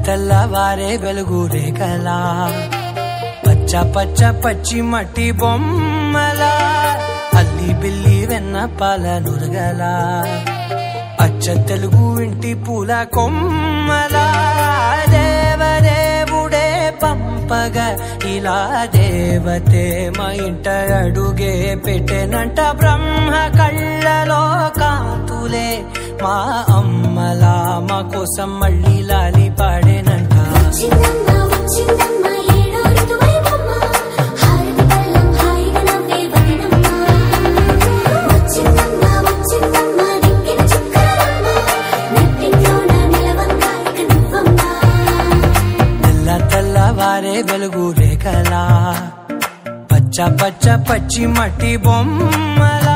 తెల్లవారే వెలుగు రేఖలా పచ్చ పచ్చ పచ్చి మట్టి బొమ్మలా అల్లి బిల్లి వెన్న పాల నురగలా అచ్చ తెలుగు ఇంటి పూల కొమ్మలా దేవదేవుడే పంపగా ఇలా దేవతే మా ఇంట అడుగే పెట్టెనంట బ్రహ్మ కళ్ళలో కాంతులే మా అమ్మలా మా కోసం మళ్ళీ లాలి పాడేనంట తెల్లవారే వెలుగు రేఖలా పచ్చ పచ్చ పచ్చి మట్టి బొమ్మలా